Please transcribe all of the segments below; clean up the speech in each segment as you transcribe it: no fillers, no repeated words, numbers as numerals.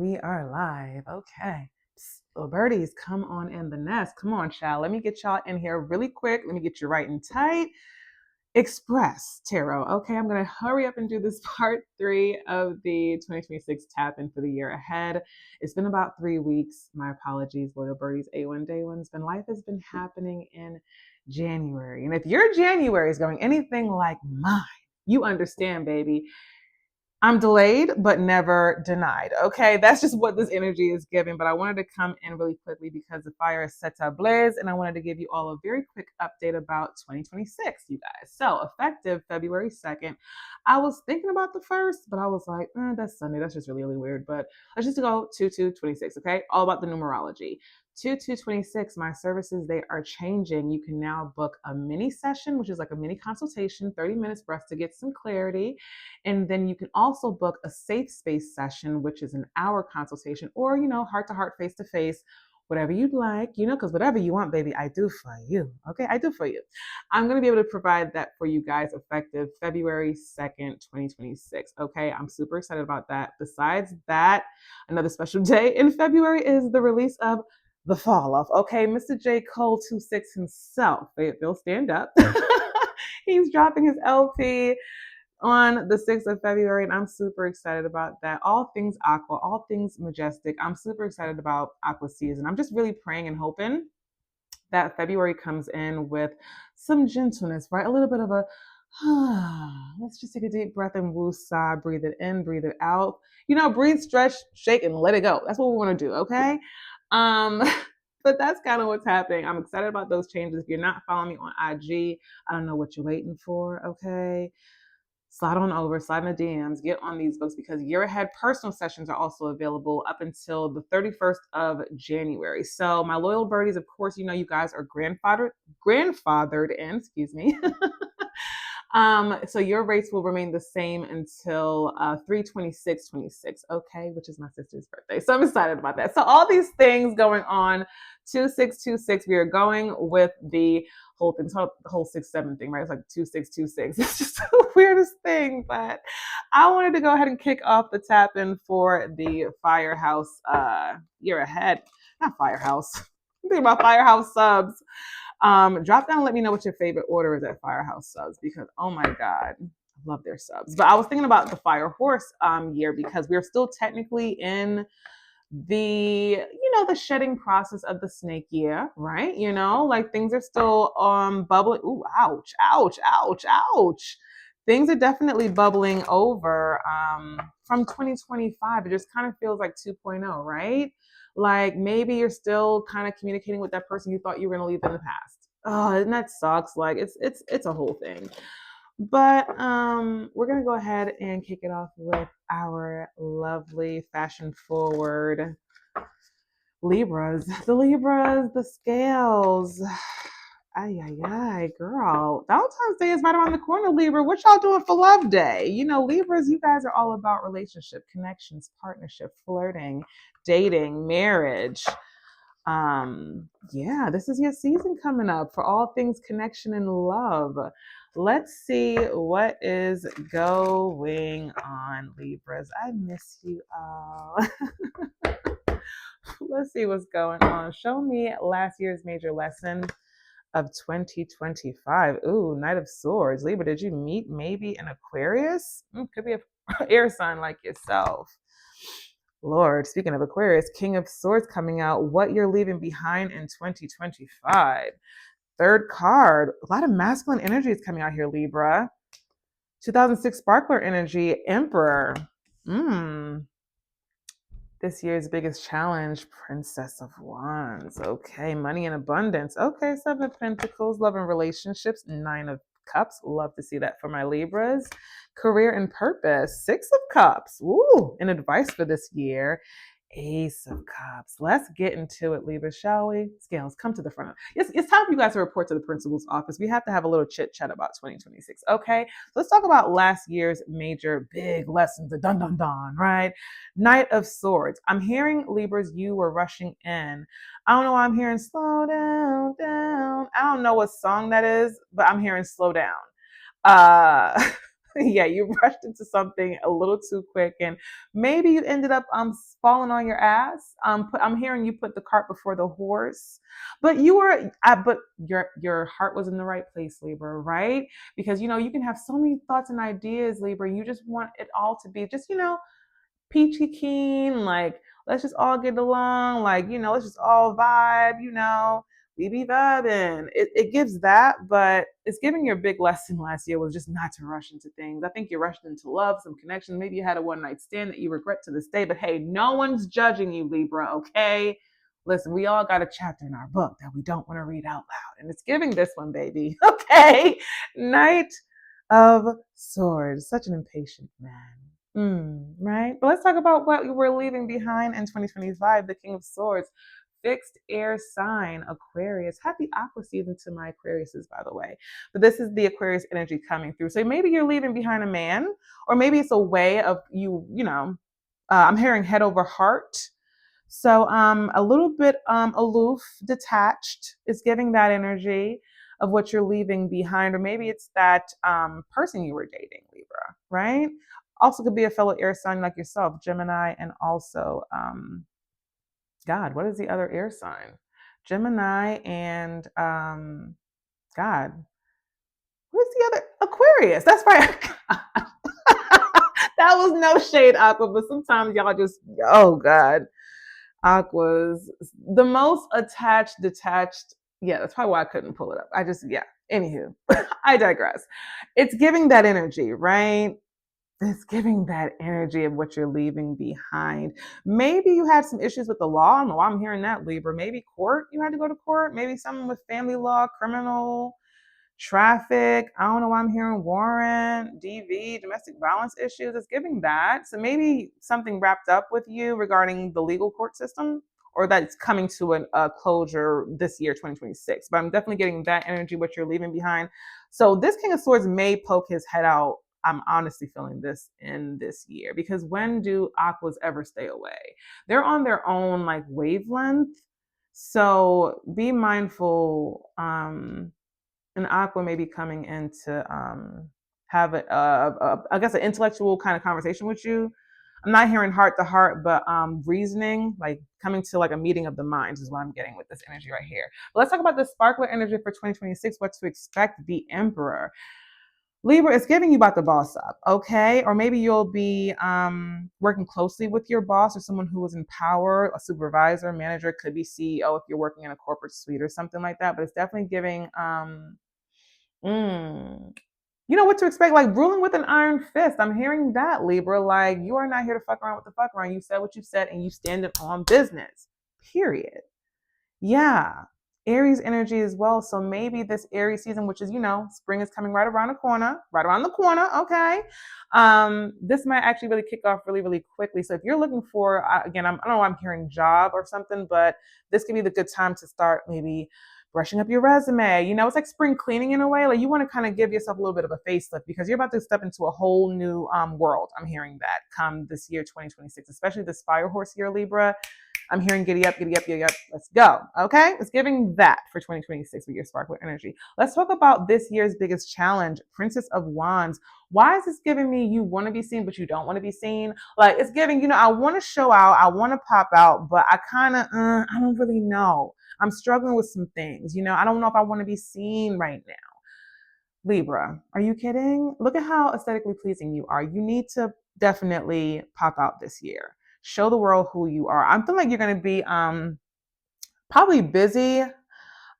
we are live. Okay. Psst, little birdies, come on in the nest. Come on, child. Let me get y'all in here really quick. Let me get you right and tight. Express tarot. Okay, I'm going to hurry up and do this part 3 of the 2026 tap in for the year ahead. It's been about 3 weeks. My apologies, loyal birdies, A1 day ones. Life has been happening in January. And if your January is going anything like mine, you understand, baby. I'm delayed, but never denied. Okay, that's just what this energy is giving. But I wanted to come in really quickly because the fire is 𝚬𝚗𝚗𝚘, and I wanted to give you all a very quick update about 2026, you guys. So effective February 2nd, I was thinking about the 1st, but I was like, that's Sunday. That's just really, really weird. But let's just go 2/2/26. Okay, all about the numerology. 2/2/26, my services, they are changing. You can now book a mini session, which is like a mini consultation, 30 minutes for us to get some clarity. And then you can also book a safe space session, which is an hour consultation, or, heart to heart, face to face, whatever you'd like, because whatever you want, baby, I do for you. Okay, I do for you. I'm going to be able to provide that for you guys effective February 2nd, 2026. Okay, I'm super excited about that. Besides that, another special day in February is the release of The Fall Off. Okay, Mr. 𝚱𝚒𝚗𝚘 himself, Fayetteville, stand up. He's dropping his LP on the 6th of February, and I'm super excited about that. All things aqua, all things majestic. I'm super excited about aqua season. I'm just really praying and hoping that February comes in with some gentleness, right? A little bit of a, let's just take a deep breath and 𝚑𝚗, breathe it in, breathe it out. Breathe, stretch, shake, and let it go. That's what we want to do, okay? But that's kind of what's happening. I'm excited about those changes. If you're not following me on IG, I don't know what you're waiting for, okay? Slide on over, slide in the DMs, get on these books, because year ahead personal sessions are also available up until the 31st of January. So my loyal birdies, of course, you guys are grandfathered in, excuse me. So your rates will remain the same until 3/26/26, okay, which is my sister's birthday. So I'm excited about that. So all these things going on, 2/6/26. We are going with the whole thing. It's the whole 6/7 thing, right? It's like 2/6/26. It's just the weirdest thing, but I wanted to go ahead and kick off the tap in for the Firehouse year ahead. Not Firehouse. I'm thinking about Firehouse subs. Drop down and let me know what your favorite order is at Firehouse subs, because oh my God, I love their subs. But I was thinking about the Fire Horse year, because we're still technically in the the shedding process of the snake year, right? Like things are still bubbling. Ooh, ouch, ouch, ouch, ouch. Things are definitely bubbling over from 2025. It just kind of feels like 2.0, right? Like maybe you're still kind of communicating with that person you thought you were going to leave in the past. Oh, and that sucks. Like it's a whole thing. But we're going to go ahead and kick it off with our lovely fashion forward Libras. The Libras, the scales. Ay, girl. Valentine's Day is right around the corner, Libra. What y'all doing for Love Day? Libras, you guys are all about relationship, connections, partnership, flirting, dating, marriage. Yeah, this is your season coming up for all things connection and love. Let's see what is going on, Libras. I miss you all. Let's see what's going on. Show me last year's major lesson of 2025. Ooh, Knight of Swords. Libra, did you meet maybe an Aquarius? Could be an air sign like yourself. Lord, speaking of Aquarius, King of Swords coming out. What you're leaving behind in 2025. Third card. A lot of masculine energy is coming out here, Libra. 2006 sparkler energy. Emperor. This year's biggest challenge, Princess of Wands. Okay, money and abundance. Okay, 7 of Pentacles, love and relationships. 9 of Cups. Love to see that for my Libras. Career and purpose. 6 of Cups. Ooh, and advice for this year. Ace of Cups. Let's get into it, Libra, shall we? Scales, come to the front. It's time for you guys to report to the principal's office. We have to have a little chit chat about 2026. Okay, so let's talk about last year's major big lessons. The dun dun dun, right? Knight of Swords. I'm hearing, Libras, you were rushing in. I don't know why I'm hearing slow down, down. I don't know what song that is, but I'm hearing slow down. yeah, you rushed into something a little too quick, and maybe you ended up falling on your ass. I'm hearing you put the cart before the horse, but but your heart was in the right place, Libra, right? Because you can have so many thoughts and ideas, Libra. You just want it all to be just peachy keen, like let's just all get along, like let's just all vibe, we be vibing. It gives that, but it's giving you a big lesson last year was just not to rush into things. I think you rushed into love, some connection. Maybe you had a one night stand that you regret to this day, but hey, no one's judging you, Libra, okay? Listen, we all got a chapter in our book that we don't want to read out loud, and it's giving this one, baby. Okay, Knight of Swords, such an impatient man. Right. But let's talk about what we're leaving behind in 2025. The King of Swords, fixed air sign, Aquarius. Happy aqua season to my Aquariuses, by the way. But this is the Aquarius energy coming through. So maybe you're leaving behind a man, or maybe it's a way of I'm hearing head over heart. So a little bit aloof, detached is giving that energy of what you're leaving behind, or maybe it's that person you were dating, Libra, right? Also could be a fellow air sign like yourself, Gemini, and also God, what is the other air sign? Gemini and God. What is the other? Aquarius. That's right. That was no shade, Aqua, but sometimes y'all just, oh God. Aqua's the most attached, detached. Yeah, that's probably why I couldn't pull it up. Anywho, I digress. It's giving that energy, right? It's giving that energy of what you're leaving behind. Maybe you had some issues with the law. I don't know why I'm hearing that, Libra. Maybe court, you had to go to court. Maybe something with family law, criminal, traffic. I don't know why I'm hearing warrant, DV, domestic violence issues. It's giving that. So maybe something wrapped up with you regarding the legal court system, or that's coming to a closure this year, 2026. But I'm definitely getting that energy, what you're leaving behind. So this King of Swords may poke his head out. I'm honestly feeling this in this year, because when do aquas ever stay away? They're on their own like wavelength. So be mindful. An aqua may be coming in to have I guess an intellectual kind of conversation with you. I'm not hearing heart to heart, but reasoning, like coming to like a meeting of the minds is what I'm getting with this energy right here. But let's talk about the sparkler energy for 2026, what to expect, the Emperor. Libra, it's giving you about the boss up, okay? Or maybe you'll be working closely with your boss or someone who is in power, a supervisor, manager, could be CEO if you're working in a corporate suite or something like that. But it's definitely giving, you know what to expect, like ruling with an iron fist. I'm hearing that, Libra. Like, you are not here to fuck around with the fuck around. You said what you said and you stand it on business, period. Yeah. Aries energy as well. So maybe this Aries season, which is, spring is coming right around the corner. Okay. This might actually really kick off really, really quickly. So if you're looking for, again, I don't know, I'm hearing job or something, but this could be the good time to start maybe brushing up your resume. It's like spring cleaning in a way. Like you want to kind of give yourself a little bit of a facelift because you're about to step into a whole new world. I'm hearing that come this year, 2026, especially this fire horse year, Libra. I'm hearing giddy up, giddy up, giddy up. Let's go. Okay. It's giving that for 2026 with your sparkler energy. Let's talk about this year's biggest challenge, Princess of Wands. Why is this giving me you want to be seen, but you don't want to be seen? Like it's giving, I want to show out. I want to pop out, but I kind of, I don't really know. I'm struggling with some things. I don't know if I want to be seen right now. Libra, are you kidding? Look at how aesthetically pleasing you are. You need to definitely pop out this year. Show the world who you are. I'm feeling like you're going to be probably busy.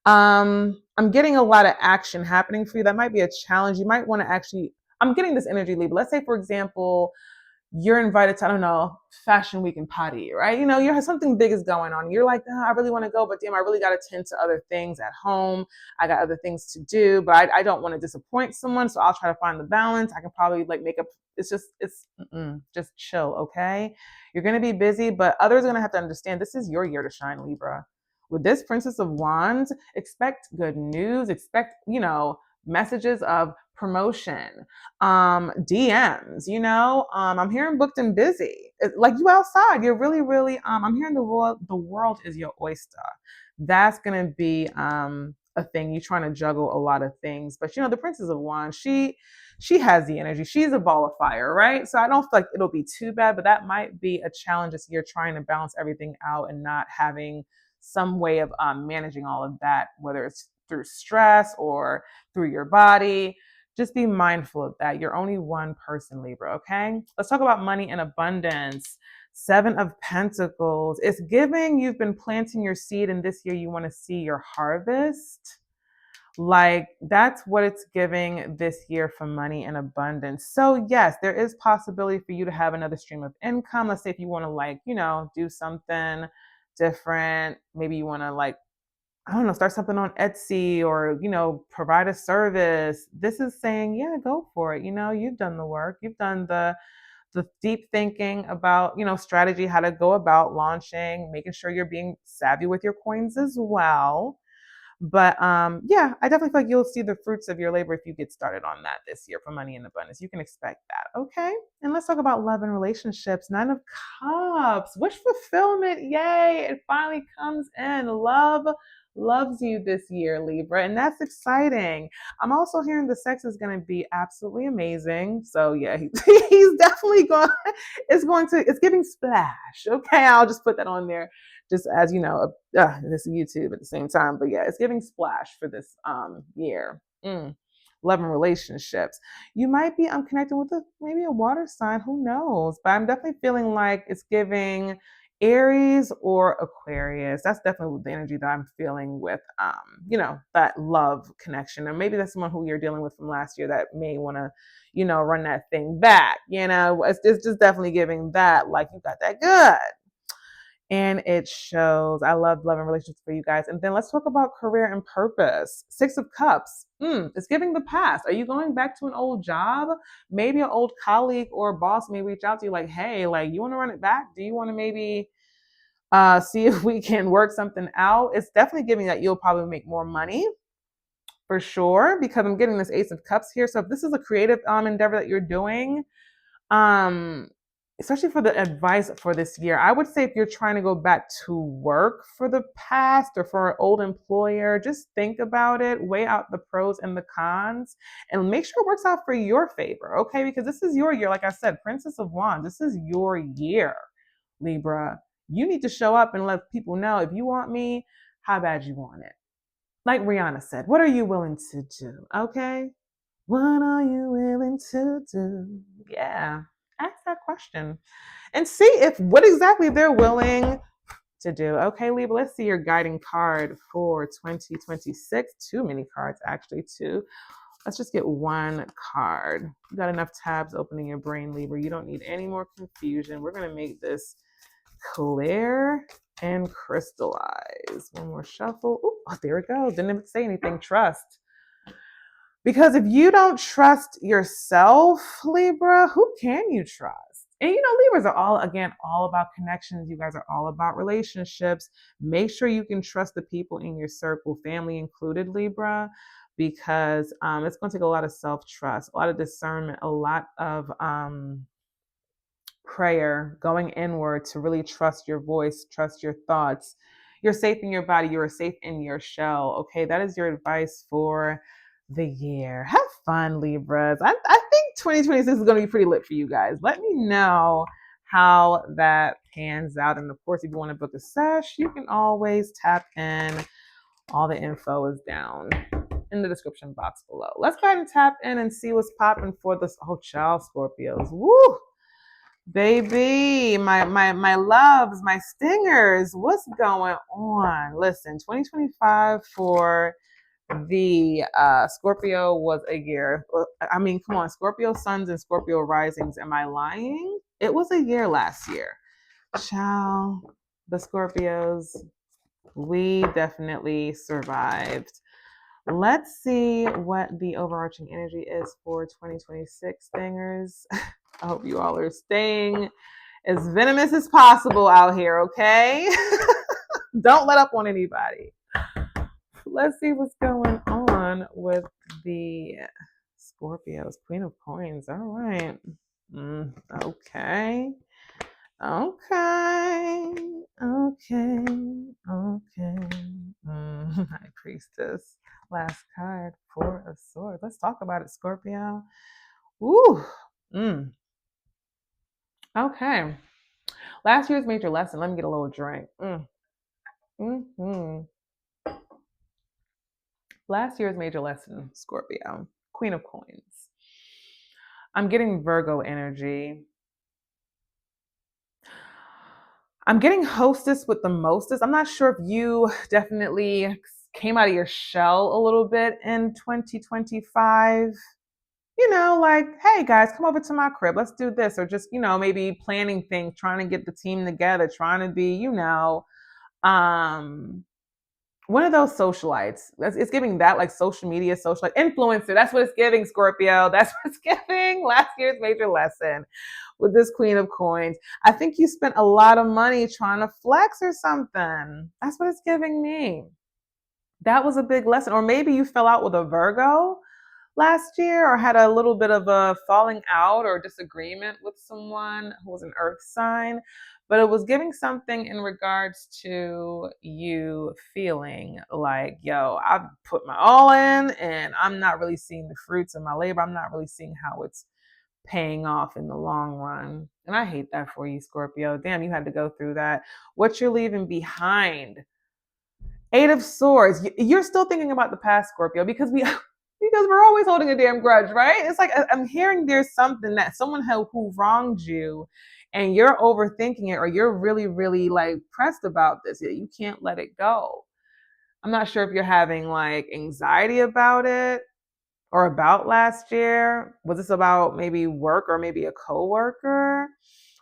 I'm getting a lot of action happening for you. That might be a challenge. You might want to actually, I'm getting this energy, Libra. Let's say, for example, you're invited to, I don't know, Fashion Week in Paris, right? You have something big is going on. You're like, I really want to go, but damn, I really got to tend to other things at home. I got other things to do, but I don't want to disappoint someone. So I'll try to find the balance. I can probably like make up. It's just chill. Okay. You're going to be busy, but others are going to have to understand this is your year to shine, Libra. With this Princess of Wands, expect good news, expect, messages of promotion, DMs, I'm hearing booked and busy. Like you outside, you're really, really, I'm hearing the world is your oyster. That's going to be, a thing. You're trying to juggle a lot of things, but the Princess of Wands, she has the energy. She's a ball of fire, right? So I don't feel like it'll be too bad, but that might be a challenge this year, trying to balance everything out and not having some way of managing all of that, whether it's through stress or through your body. Just be mindful of that. You're only one person, Libra, okay? Let's talk about money and abundance. 7 of Pentacles. It's giving you've been planting your seed, and this year you want to see your harvest. Like, that's what it's giving this year for money and abundance. So yes, there is possibility for you to have another stream of income. Let's say if you want to, like, do something different. Maybe you want to, like, I don't know, start something on Etsy or, provide a service. This is saying, yeah, go for it. You've done the work. You've done the deep thinking about, strategy, how to go about launching, making sure you're being savvy with your coins as well. But yeah, I definitely feel like you'll see the fruits of your labor if you get started on that this year for money and abundance. You can expect that. Okay. And let's talk about love and relationships. 9 of Cups, wish fulfillment. Yay. It finally comes in. Love loves you this year, Libra. And that's exciting. I'm also hearing the sex is going to be absolutely amazing. So yeah, he's definitely it's giving splash. Okay. I'll just put that on there. Just as this is YouTube at the same time, but yeah, it's giving splash for this year. Love and relationships. You might be connecting with maybe a water sign, who knows? But I'm definitely feeling like it's giving Aries or Aquarius. That's definitely the energy that I'm feeling with that love connection. And maybe that's someone who you're dealing with from last year that may want to run that thing back. It's just definitely giving that, like, you got that good. And it shows. I love and relationships for you guys. And then let's talk about career and purpose. 6 of Cups. It's giving the past. Are you going back to an old job? Maybe an old colleague or boss may reach out to you like, hey, like, you want to run it back? Do you want to maybe see if we can work something out? It's definitely giving that you'll probably make more money for sure, because I'm getting this Ace of Cups here. So if this is a creative endeavor that you're doing, especially for the advice for this year, I would say if you're trying to go back to work for the past or for an old employer, just think about it, weigh out the pros and the cons, and make sure it works out for your favor, okay? Because this is your year. Like I said, Princess of Wands, this is your year, Libra. You need to show up and let people know, if you want me, how bad you want it. Like Rihanna said, what are you willing to do, okay? What are you willing to do? Yeah. Ask that question and see if what exactly they're willing to do. Okay, Libra, let's see your guiding card for 2026. Too many cards, actually, too. Let's just get one card. You got enough tabs opening your brain, Libra. You don't need any more confusion. We're going to make this clear and crystallize. One more shuffle. Oh, there we go. Didn't even say anything. Trust. Because if you don't trust yourself, Libra, who can you trust? And Libras are all about connections. You guys are all about relationships. Make sure you can trust the people in your circle, family included, Libra, because it's going to take a lot of self-trust, a lot of discernment, a lot of prayer, going inward to really trust your voice, trust your thoughts. You're safe in your body. You're safe in your shell. Okay, that is your advice for the year. Have fun, Libras. I think 2026 is going to be pretty lit for you guys. Let me know how that pans out. And of course, if you want to book a sesh, you can always tap in. All the info is down in the description box below. Let's go ahead and tap in and see what's popping for this whole child, Scorpios. Woo! Baby, my loves, my stingers, what's going on? Listen, 2025 for the Scorpio was a year. I mean, come on, Scorpio suns and Scorpio risings. Am I lying? It was a year last year. Ciao, the Scorpios. We definitely survived. Let's see what the overarching energy is for 2026, stingers. I hope you all are staying as venomous as possible out here, okay? Don't let up on anybody. Let's see what's going on with the Scorpios. Queen of Coins. All right. Okay. High Priestess. Last card, 4 of Swords. Let's talk about it, Scorpio. Ooh. Okay. Last year's major lesson. Let me get a little drink. Mm-hmm. Last year's major lesson, Scorpio, Queen of Coins. I'm getting Virgo energy. I'm getting hostess with the mostest. I'm not sure if you definitely came out of your shell a little bit in 2025. Like, hey guys, come over to my crib. Let's do this. Or just, maybe planning things, trying to get the team together, trying to be, um, one of those socialites. It's giving that like social media, socialite influencer. That's what it's giving, Scorpio. That's what it's giving. Last year's major lesson with this Queen of Coins. I think you spent a lot of money trying to flex or something. That's what it's giving me. That was a big lesson. Or maybe you fell out with a Virgo last year or had a little bit of a falling out or disagreement with someone who was an earth sign, but it was giving something in regards to you feeling like, yo, I've put my all in and I'm not really seeing the fruits of my labor. I'm not really seeing how it's paying off in the long run. And I hate that for you, Scorpio. Damn, you had to go through that. What you're leaving behind. Eight of Swords. You're still thinking about the past, Scorpio, because we're always holding a damn grudge, right? It's like I'm hearing there's something that someone who wronged you and you're overthinking it or you're really, really like pressed about this. You can't let it go. I'm not sure if you're having like anxiety about it or about last year. Was this about maybe work or maybe a coworker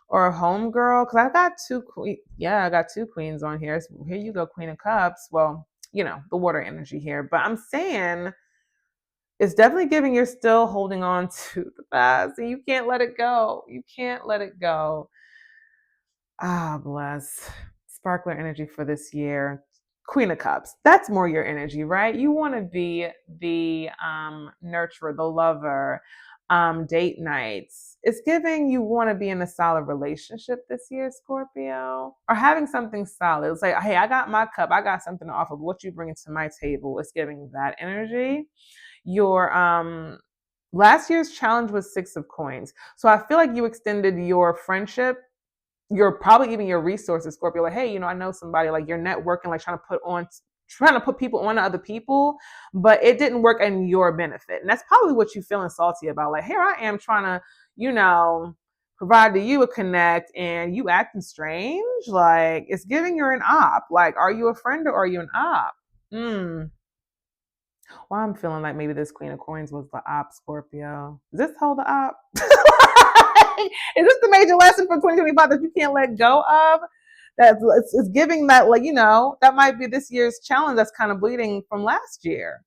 or a homegirl? Because I got two queens on here. So here you go, Queen of Cups. Well, the water energy here. But I'm saying it's definitely giving you're still holding on to the past. And you can't let it go. You can't let it go. Bless. Sparkler energy for this year. Queen of Cups. That's more your energy, right? You want to be the nurturer, the lover, date nights. It's giving you want to be in a solid relationship this year, Scorpio, or having something solid. It's like, hey, I got my cup. I got something to offer. What you bringing to my table? It's giving that energy. Your last year's challenge was Six of Coins. So I feel like you extended your friendship, you're probably even your resources, Scorpio. Like, hey, I know somebody, like you're networking, like trying to put people on to other people, but it didn't work in your benefit. And that's probably what you're feeling salty about. Like, here I am trying to, provide to you a connect and you acting strange. Like, it's giving you're an op. Like, are you a friend or are you an op? Well, I'm feeling like maybe this Queen of Coins was the op, Scorpio. Is this whole the op? Is this the major lesson for 2025 that you can't let go of? It's giving that, like, that might be this year's challenge that's kind of bleeding from last year.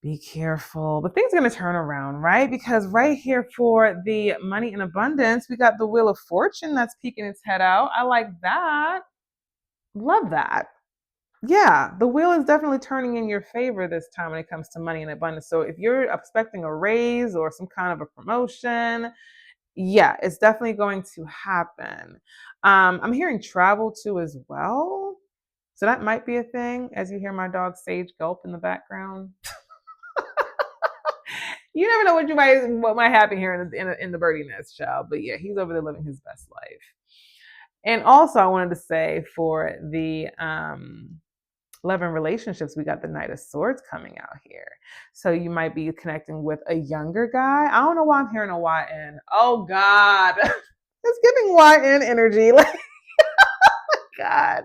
Be careful. But things are going to turn around, right? Because right here for the money in abundance, we got the Wheel of Fortune that's peeking its head out. I like that. Love that. Yeah, the wheel is definitely turning in your favor this time when it comes to money and abundance. So if you're expecting a raise or some kind of a promotion, yeah, it's definitely going to happen. I'm hearing travel too as well. So that might be a thing as you hear my dog Sage gulp in the background. You never know what might happen here in the birdie nest, child. But yeah, he's over there living his best life. And also I wanted to say for the love and relationships, we got the Knight of Swords coming out here. So you might be connecting with a younger guy. I don't know why I'm hearing a YN. Oh God. It's giving YN energy. Like, God,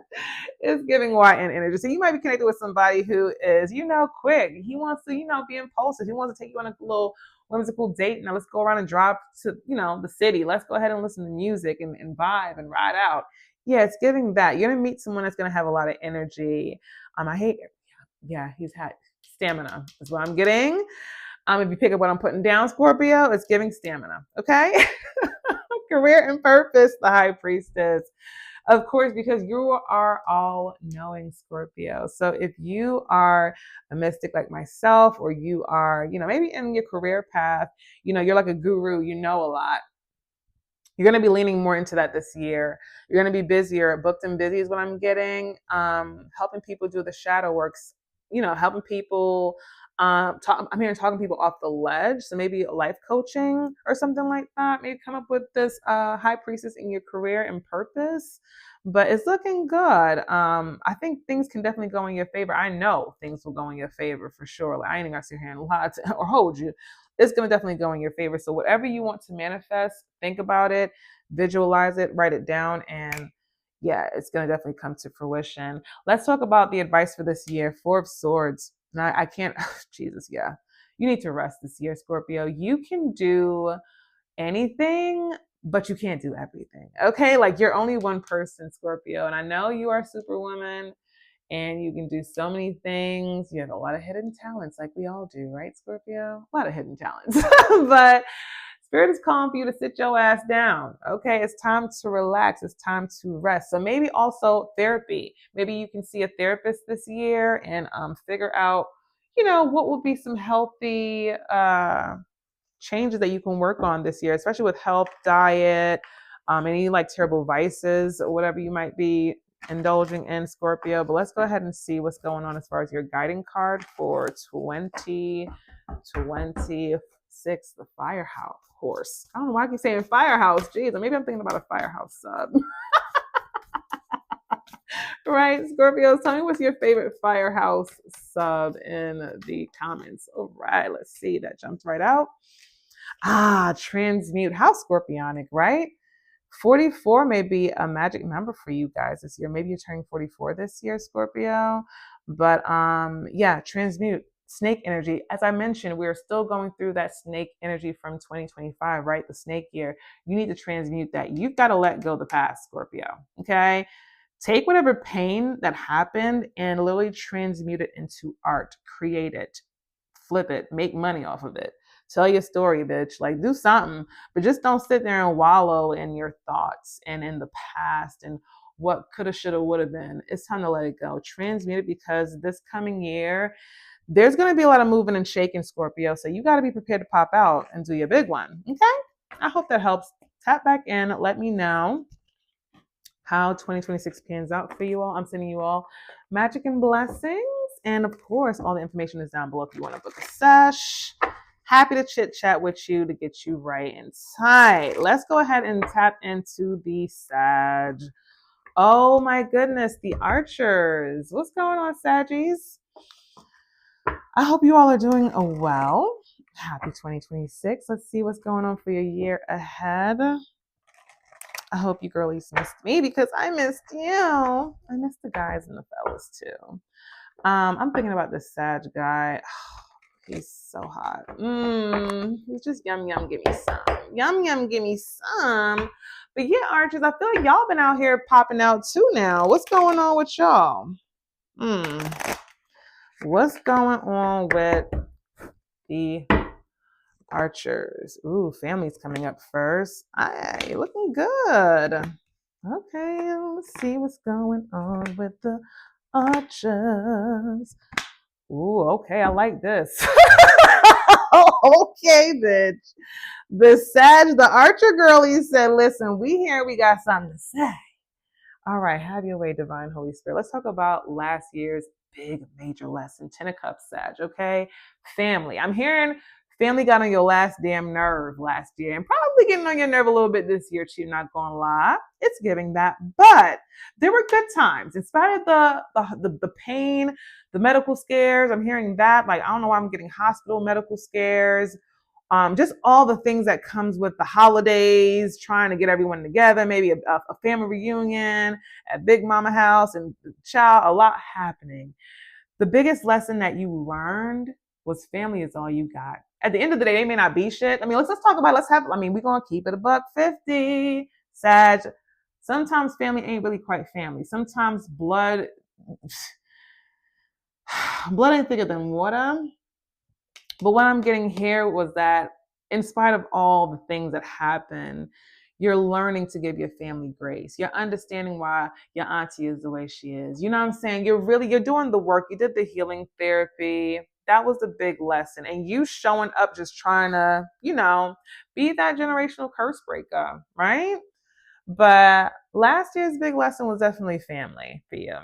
it's giving YN energy. So you might be connected with somebody who is, quick. He wants to, be impulsive. He wants to take you on a little whimsical date. Now let's go around and drive to, the city. Let's go ahead and listen to music and vibe and ride out. Yeah, it's giving that. You're going to meet someone that's going to have a lot of energy. I hate it. Yeah, he's had stamina is what I'm getting. If you pick up what I'm putting down, Scorpio, it's giving stamina. Okay. Career and purpose, the High Priestess. Of course, because you are all knowing, Scorpio. So if you are a mystic like myself, or you are, maybe in your career path, you're like a guru, you know a lot. You're going to be leaning more into that this year. You're going to be busier. Booked and busy is what I'm getting. Helping people do the shadow works, helping people I'm hearing talking people off the ledge. So maybe life coaching or something like that. Maybe come up with this high priestess in your career and purpose. But it's looking good. I think things can definitely go in your favor. I know things will go in your favor for sure. Like, I ain't gonna sit here and lie or hold you. It's gonna definitely go in your favor. So whatever you want to manifest, think about it, visualize it, write it down, and yeah, it's gonna definitely come to fruition. Let's talk about the advice for this year. Four of Swords. Now, I can't, Jesus, yeah. You need to rest this year, Scorpio. You can do anything, but you can't do everything. Okay? Like, you're only one person, Scorpio. And I know you are Superwoman and you can do so many things. You have a lot of hidden talents, like we all do, right, Scorpio? A lot of hidden talents. But Spirit is calling for you to sit your ass down. Okay, it's time to relax. It's time to rest. So maybe also therapy. Maybe you can see a therapist this year and figure out, what would be some healthy changes that you can work on this year, especially with health, diet, any like terrible vices or whatever you might be indulging in, Scorpio. But let's go ahead and see what's going on as far as your guiding card for 2026, the Firehouse horse. I don't know why I keep saying Firehouse. Jeez, or maybe I'm thinking about a Firehouse sub. Right, Scorpios, tell me what's your favorite Firehouse sub in the comments. All right, let's see. That jumped right out. Transmute. How scorpionic, right? 44 may be a magic number for you guys this year. Maybe you're turning 44 this year, Scorpio. But yeah, transmute. Snake energy. As I mentioned, we're still going through that snake energy from 2025, right? The snake year. You need to transmute that. You've got to let go of the past, Scorpio. Okay? Take whatever pain that happened and literally transmute it into art. Create it. Flip it. Make money off of it. Tell your story, bitch. Like, do something, but just don't sit there and wallow in your thoughts and in the past and what coulda, shoulda, woulda been. It's time to let it go. Transmute it, because this coming year, there's going to be a lot of moving and shaking, Scorpio. So you got to be prepared to pop out and do your big one. Okay? I hope that helps. Tap back in. Let me know how 2026 pans out for you all. I'm sending you all magic and blessings. And of course, all the information is down below if you want to book a sesh. Happy to chit chat with you to get you right and tight. Let's go ahead and tap into the Sag. Oh my goodness, the Archers. What's going on, Saggies? I hope you all are doing well. Happy 2026. Let's see what's going on for your year ahead. I hope you girlies missed me, because I missed you. I missed the guys and the fellas too. I'm thinking about this Sag guy. He's so hot. He's just yum, yum, give me some. Yum, yum, give me some. But yeah, Archers, I feel like y'all been out here popping out too now. What's going on with y'all? What's going on with the Archers? Ooh, family's coming up first. Aye, looking good. Okay, let's see what's going on with the Archers. Ooh, okay, I like this. Okay, bitch. The Sag, the Archer girlie said, listen, we here, we got something to say. All right, have your way, Divine Holy Spirit. Let's talk about last year's big major lesson. 10 of Cups, Sag, okay? Family. I'm hearing family got on your last damn nerve last year, and probably getting on your nerve a little bit this year too, not gonna lie. It's giving that. But there were good times. In spite of the pain, the medical scares, I'm hearing that. Like, I don't know why I'm getting hospital medical scares. Just all the things that comes with the holidays, trying to get everyone together, maybe a family reunion at Big Mama house, and child, a lot happening. The biggest lesson that you learned was family is all you got. At the end of the day, they may not be shit. I mean, let's talk about, we're going to keep it $150, Sag. Sometimes family ain't really quite family. Sometimes blood ain't thicker than water. But what I'm getting here was that in spite of all the things that happen, you're learning to give your family grace. You're understanding why your auntie is the way she is. You know what I'm saying? You're doing the work. You did the healing therapy. That was the big lesson. And you showing up just trying to, be that generational curse breaker, right? But last year's big lesson was definitely family for you.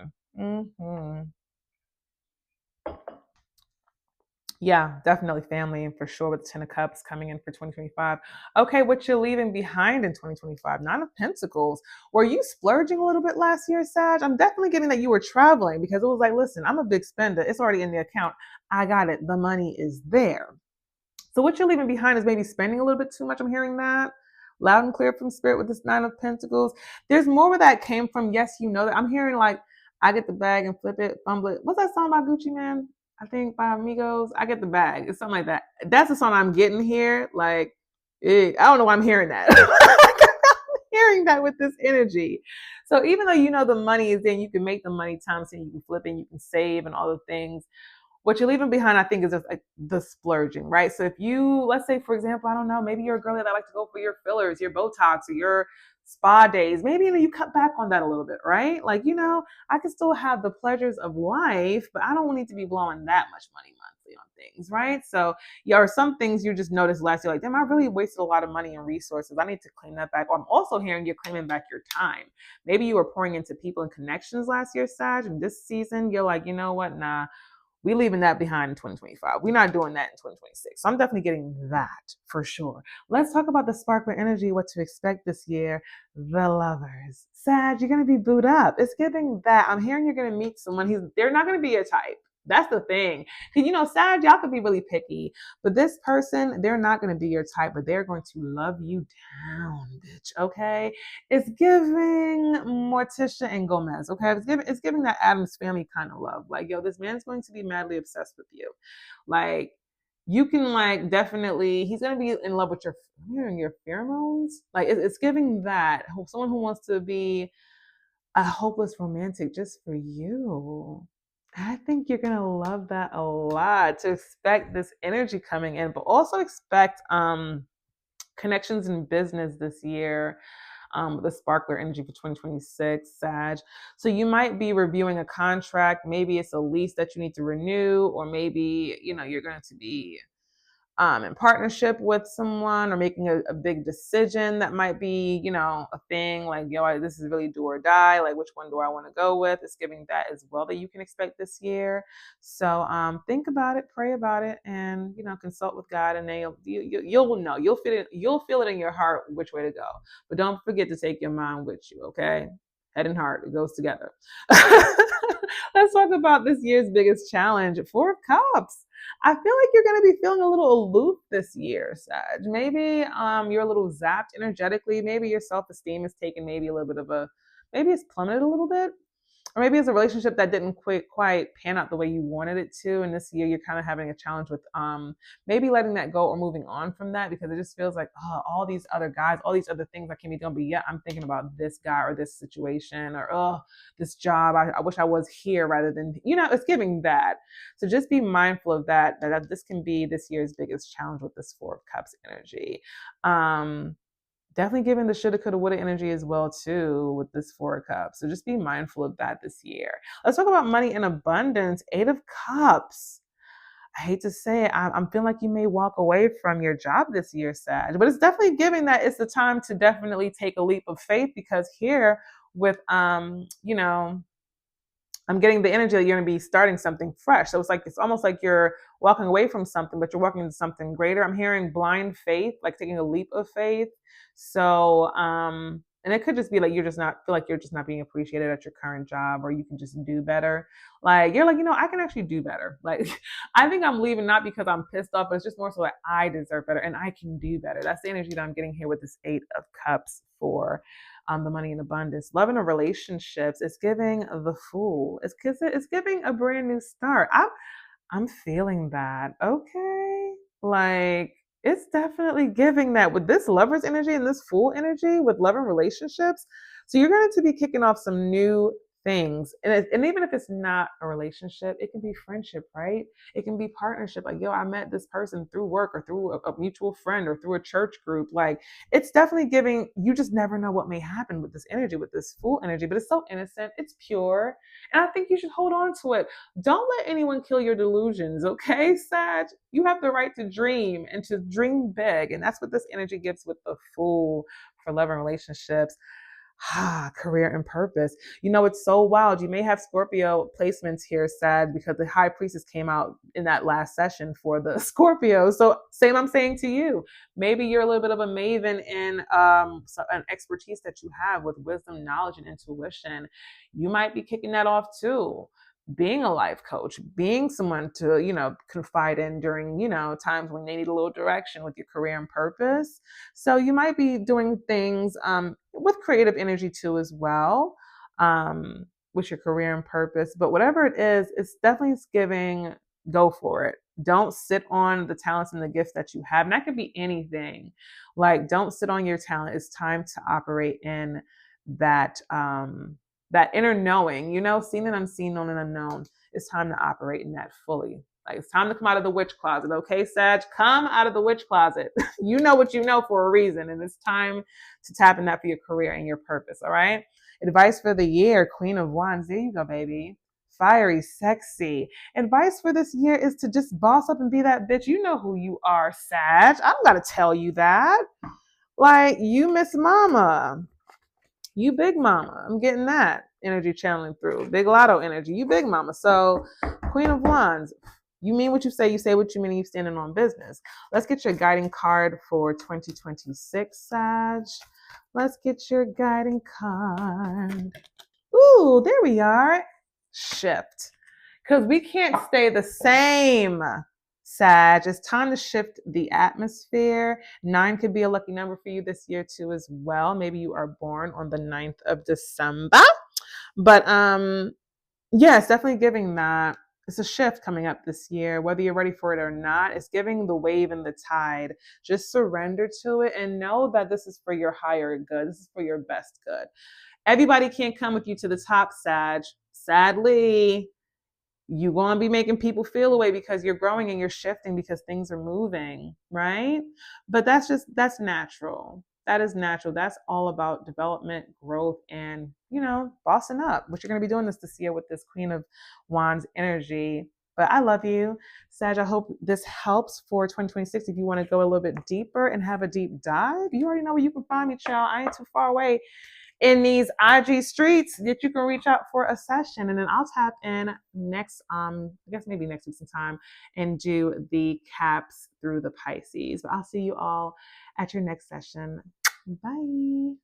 Yeah, definitely family, and for sure with the Ten of Cups coming in for 2025. Okay, what you're leaving behind in 2025? Nine of Pentacles. Were you splurging a little bit last year, Sag? I'm definitely getting that you were traveling because it was like, listen, I'm a big spender. It's already in the account. I got it. The money is there. So what you're leaving behind is maybe spending a little bit too much. I'm hearing that loud and clear from spirit with this Nine of Pentacles. There's more where that came from. Yes, you know that. I'm hearing like, I get the bag and flip it, fumble it. What's that song by Gucci Man? I think by Amigos. I get the bag. It's something like that. That's the song I'm getting here. Like, I don't know why I'm hearing that. I'm hearing that with this energy. So even though you know the money is in, you can make the money times 10, you can flip it, you can save and all the things. What you're leaving behind, I think, is just like the splurging, right? So if you, let's say, for example, I don't know, maybe you're a girl that like to go for your fillers, your Botox, or your spa days. Maybe you cut back on that a little bit, right? Like, I can still have the pleasures of life, but I don't need to be blowing that much money monthly on things, right? So, yeah, or some things you just noticed last year, like, damn, I really wasted a lot of money and resources. I need to claim that back. Or I'm also hearing you're claiming back your time. Maybe you were pouring into people and connections last year, Sag, and this season you're like, you know what, nah, we leaving that behind in 2025. We're not doing that in 2026. So I'm definitely getting that for sure. Let's talk about the sparkler energy, what to expect this year. The lovers. Sag, you're going to be booed up. It's giving that. I'm hearing you're going to meet someone. They're not going to be your type. That's the thing. Because, Sag, y'all could be really picky, but this person, they're not going to be your type, but they're going to love you down, bitch. Okay. It's giving Morticia and Gomez. Okay. It's giving that Addams family kind of love. Like, yo, this man's going to be madly obsessed with you. Like, you can definitely, he's going to be in love with your pheromones. Like, it's giving that someone who wants to be a hopeless romantic just for you. I think you're going to love that a lot, to expect this energy coming in, but also expect connections in business this year, the sparkler energy for 2026, Sag. So you might be reviewing a contract. Maybe it's a lease that you need to renew, or maybe, you're going to be in partnership with someone, or making a big decision that might be, a thing like, yo, this is really do or die. Like, which one do I want to go with? It's giving that as well that you can expect this year. So think about it, pray about it, and, consult with God, and then you'll know, you'll feel it in your heart which way to go. But don't forget to take your mind with you, okay? Head and heart, it goes together. Let's talk about this year's biggest challenge. Four of Cups. I feel like you're going to be feeling a little aloof this year, Sag. Maybe you're a little zapped energetically. Maybe your self-esteem is taking maybe a little bit of maybe it's plummeted a little bit. Or maybe it's a relationship that didn't quite pan out the way you wanted it to. And this year you're kind of having a challenge with maybe letting that go or moving on from that, because it just feels like, oh, all these other guys, all these other things I can be doing. But yeah, I'm thinking about this guy or this situation, or this job. I wish I was here rather than, it's giving that. So just be mindful of that this can be this year's biggest challenge with this Four of Cups energy. Definitely giving the shoulda, coulda, woulda energy as well too with this Four of Cups. So just be mindful of that this year. Let's talk about money in abundance. Eight of Cups. I hate to say it, I'm feeling like you may walk away from your job this year, Sag, but it's definitely giving that it's the time to definitely take a leap of faith, because here with I'm getting the energy that you're going to be starting something fresh. So it's almost like you're walking away from something, but you're walking into something greater. I'm hearing blind faith, like taking a leap of faith. So, and it could just be like you're just not being appreciated at your current job, or you can just do better. Like you're like, I can actually do better. Like I think I'm leaving not because I'm pissed off, but it's just more so that I deserve better and I can do better. That's the energy that I'm getting here with this Eight of Cups for the money in abundance. Love and relationships. It's giving the Fool. It's giving a brand new start. I'm feeling that. Okay. Like it's definitely giving that with this Lover's energy and this Fool energy with love and relationships. So you're going to be kicking off some new things. And even if it's not a relationship, it can be friendship, right? It can be partnership. Like, yo, I met this person through work or through a mutual friend or through a church group. Like it's definitely giving, you just never know what may happen with this energy, with this Fool energy, but it's so innocent. It's pure. And I think you should hold on to it. Don't let anyone kill your delusions. Okay, Sag? You have the right to dream and to dream big. And that's what this energy gives with the Fool for love and relationships. Career and purpose. You know, it's so wild. You may have Scorpio placements here, sad, because the high priestess came out in that last session for the Scorpio. So same I'm saying to you. Maybe you're a little bit of a maven in an expertise that you have with wisdom, knowledge, and intuition. You might be kicking that off too. Being a life coach, being someone to, confide in during, times when they need a little direction with your career and purpose. So you might be doing things with creative energy too as well, with your career and purpose. But whatever it is, it's definitely giving, go for it. Don't sit on the talents and the gifts that you have. And that could be anything. Like, don't sit on your talent. It's time to operate in that that inner knowing, seen and unseen, known and unknown. It's time to operate in that fully. Like, it's time to come out of the witch closet, okay, Sag? Come out of the witch closet. You know what you know for a reason, and it's time to tap in that for your career and your purpose, all right? Advice for the year, Queen of Wands. There you go, baby. Fiery, sexy. Advice for this year is to just boss up and be that bitch. You know who you are, Sag. I don't got to tell you that. Like, you Miss Mama. You big mama. I'm getting that energy channeling through. Big lotto energy. You big mama. So, Queen of Wands. You mean what you say what you mean, and you standing on business. Let's get your guiding card for 2026, Sag. Let's get your guiding card. Ooh, there we are. Shift. Because we can't stay the same, Sag. It's time to shift the atmosphere. 9 could be a lucky number for you this year too as well. Maybe you are born on the 9th of December. But yeah, it's definitely giving that. It's a shift coming up this year, whether you're ready for it or not. It's giving the wave and the tide. Just surrender to it and know that this is for your higher good. This is for your best good. Everybody can't come with you to the top, Sag. Sadly, you're going to be making people feel away because you're growing and you're shifting because things are moving, right? But that's natural. That is natural. That's all about development, growth, and, bossing up, which you're going to be doing this year with this Queen of Wands energy. But I love you, Sag. I hope this helps for 2026. If you want to go a little bit deeper and have a deep dive, you already know where you can find me, child. I ain't too far away in these IG streets that you can reach out for a session. And then I'll tap in next, I guess maybe next week sometime, and do the caps through the Pisces. But I'll see you all at your next session. Bye.